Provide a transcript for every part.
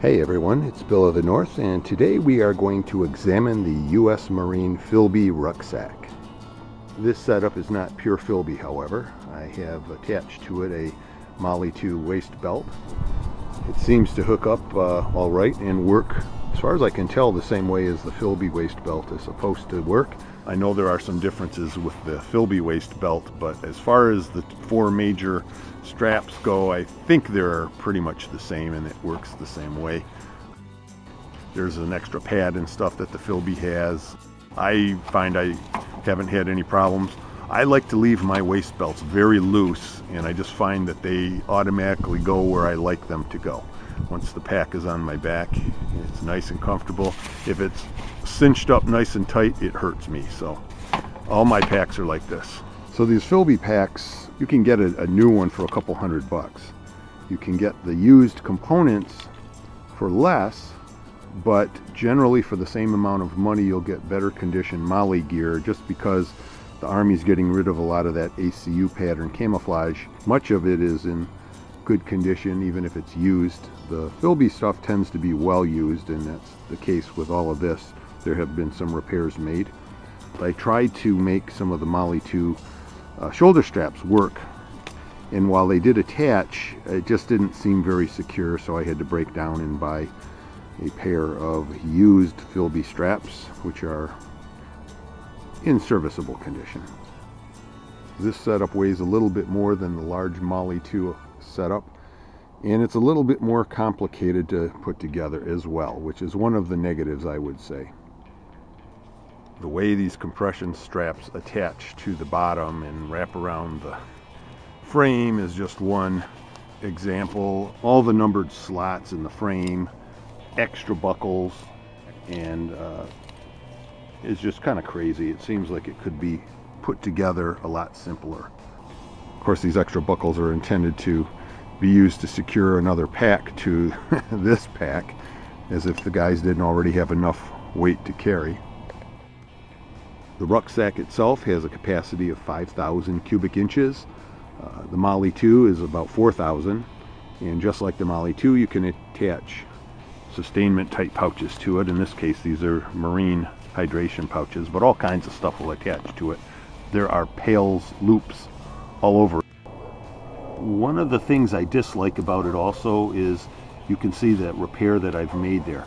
Hey everyone, it's Bill of the North, and today we are going to examine the U.S. Marine FILBE rucksack. This setup is not pure FILBE, however. I have attached to it a MOLLE II waist belt. It seems to hook up all right and work, as far as I can tell, the same way as the FILBE waist belt is supposed to work. I know there are some differences with the FILBE waist belt, but as far as the four major straps go, I think they're pretty much the same and it works the same way. There's an extra pad and stuff that the FILBE has. I find I haven't had any problems. I like to leave my waist belts very loose, and I just find that they automatically go where I like them to go. Once the pack is on my back, it's nice and comfortable. If it's cinched up nice and tight, it hurts me. So all my packs are like this. So these FILBE packs, you can get a new one for a couple $100. You can get the used components for less, but generally for the same amount of money you'll get better condition MOLLE gear, just because the Army's getting rid of a lot of that ACU pattern camouflage. Much of it is in good condition, even if it's used. The FILBE stuff tends to be well used, and that's the case with all of this. There have been some repairs made. I tried to make some of the MOLLE II shoulder straps work, and while they did attach, it just didn't seem very secure, so I had to break down and buy a pair of used FILBE straps, which are in serviceable condition. This setup weighs a little bit more than the large MOLLE II setup, and it's a little bit more complicated to put together as well, which is one of the negatives, I would say. The way these compression straps attach to the bottom and wrap around the frame is just one example. All the numbered slots in the frame, extra buckles, and it's just kind of crazy. It seems like it could be put together a lot simpler. Of course, these extra buckles are intended to be used to secure another pack to this pack, as if the guys didn't already have enough weight to carry. The rucksack itself has a capacity of 5,000 cubic inches. The MOLLE II is about 4,000, and just like the MOLLE II, you can attach sustainment type pouches to it. In this case, these are marine hydration pouches, but all kinds of stuff will attach to it. There are pails, loops all over. One of the things I dislike about it also is you can see that repair that I've made there.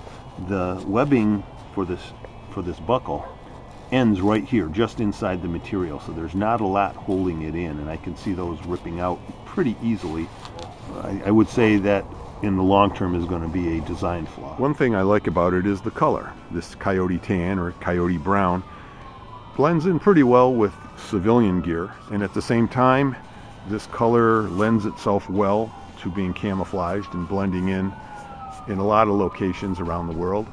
The webbing for this buckle ends right here, just inside the material, so there's not a lot holding it in, and I can see those ripping out pretty easily. I would say that in the long term is going to be a design flaw. One thing I like about it is the color. This coyote tan or coyote brown blends in pretty well with civilian gear, and at the same time this color lends itself well to being camouflaged and blending in a lot of locations around the world.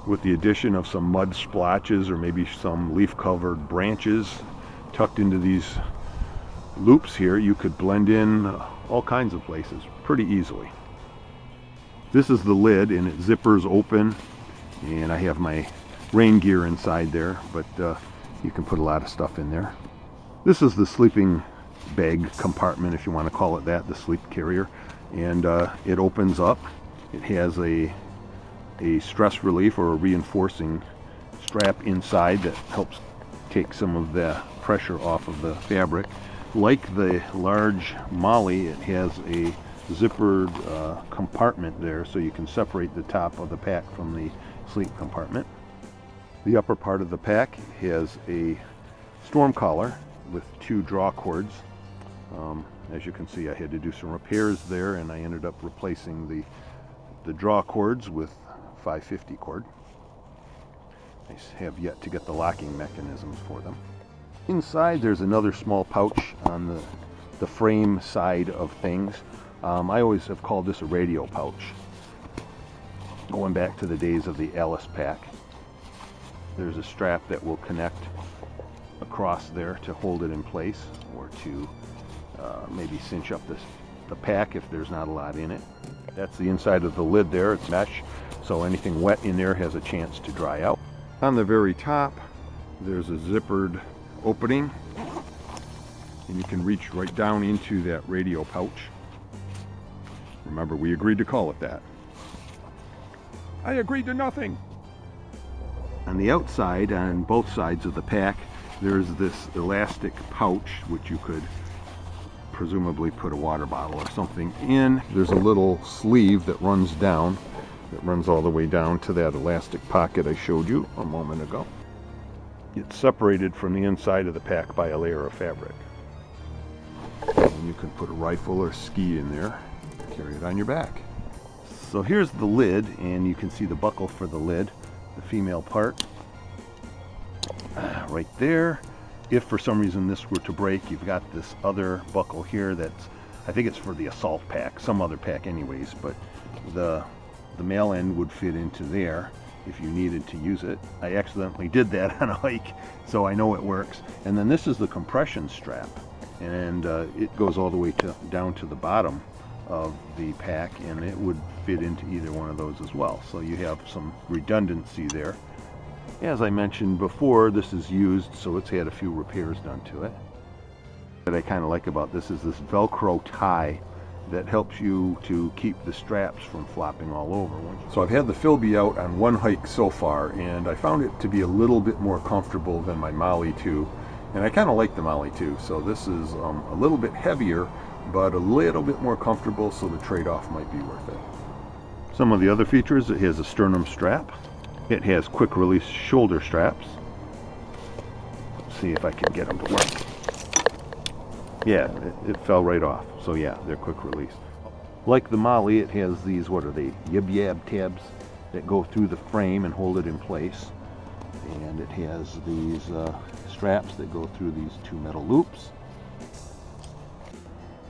With the addition of some mud splotches or maybe some leaf-covered branches tucked into these loops here, you could blend in all kinds of places pretty easily. This is the lid, and it zippers open, and I have my rain gear inside there, but you can put a lot of stuff in there. This is the sleeping bag compartment, if you want to call it that, the sleep carrier, and it opens up. It has a stress relief or a reinforcing strap inside that helps take some of the pressure off of the fabric. Like the large MOLLE, it has a zippered compartment there, so you can separate the top of the pack from the sleep compartment. The upper part of the pack has a storm collar with two draw cords. As you can see, I had to do some repairs there, and I ended up replacing the draw cords with 550 cord. I have yet to get the locking mechanisms for them. Inside there's another small pouch on the frame side of things. I always have called this a radio pouch, going back to the days of the Alice pack. There's a strap that will connect across there to hold it in place, or to maybe cinch up the pack if there's not a lot in it. That's the inside of the lid there. It's mesh, so anything wet in there has a chance to dry out. On the very top, there's a zippered opening, and you can reach right down into that radio pouch. Remember, we agreed to call it that. I agreed to nothing. On the outside, on both sides of the pack, there's this elastic pouch which you could presumably put a water bottle or something in. There's a little sleeve that runs down, that runs all the way down to that elastic pocket I showed you a moment ago. It's separated from the inside of the pack by a layer of fabric. And you can put a rifle or ski in there, carry it on your back. So here's the lid, and you can see the buckle for the lid, the female part, right there. If for some reason this were to break, you've got this other buckle here that's, I think it's for the assault pack, some other pack anyways, but the male end would fit into there if you needed to use it. I accidentally did that on a hike, so I know it works. And then this is the compression strap, and it goes all the way down to the bottom of the pack, and it would fit into either one of those as well. So you have some redundancy there. As I mentioned before, this is used, so it's had a few repairs done to it. What I kind of like about this is this Velcro tie that helps you to keep the straps from flopping all over. So I've had the FILBE out on one hike so far, and I found it to be a little bit more comfortable than my MOLLE II, and I kind of like the MOLLE II. So this is a little bit heavier, but a little bit more comfortable, so the trade-off might be worth it. Some of the other features: it has a sternum strap, it has quick release shoulder straps. Let's see if I can get them to work. Yeah, it fell right off. So yeah, they're quick release. Like the MOLLE, it has these, what are they, yib-yab tabs that go through the frame and hold it in place. And it has these straps that go through these two metal loops.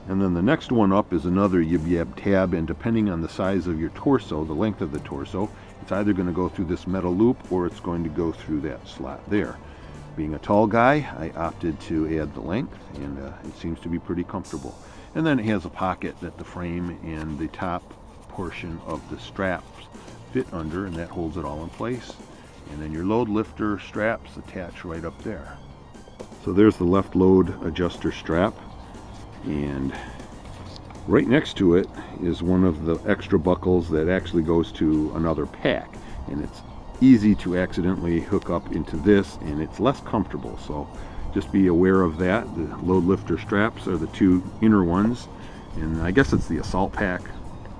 And then the next one up is another yib-yab tab, and depending on the size of your torso, the length of the torso, it's either going to go through this metal loop or it's going to go through that slot there. Being a tall guy, I opted to add the length, and it seems to be pretty comfortable. And then it has a pocket that the frame and the top portion of the straps fit under, and that holds it all in place. And then your load lifter straps attach right up there. So there's the left load adjuster strap, and right next to it is one of the extra buckles that actually goes to another pack, and it's easy to accidentally hook up into this, and it's less comfortable, so just be aware of that. The load lifter straps are the two inner ones, and I guess it's the assault pack,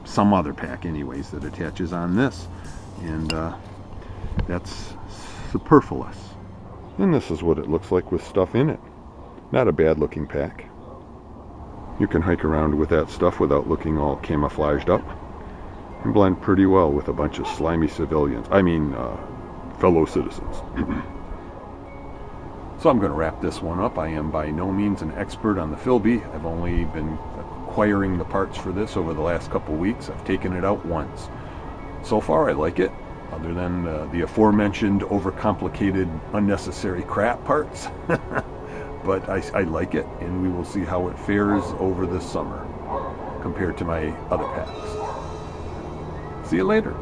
some other pack anyways, that attaches on this, and that's superfluous. And this is what it looks like with stuff in it. Not a bad looking pack. You can hike around with that stuff without looking all camouflaged up, and blend pretty well with a bunch of slimy civilians. I mean, fellow citizens. So I'm going to wrap this one up. I am by no means an expert on the FILBE. I've only been acquiring the parts for this over the last couple weeks. I've taken it out once. So far I like it, other than the aforementioned overcomplicated, unnecessary crap parts. But I like it, and we will see how it fares over this summer compared to my other packs. See you later.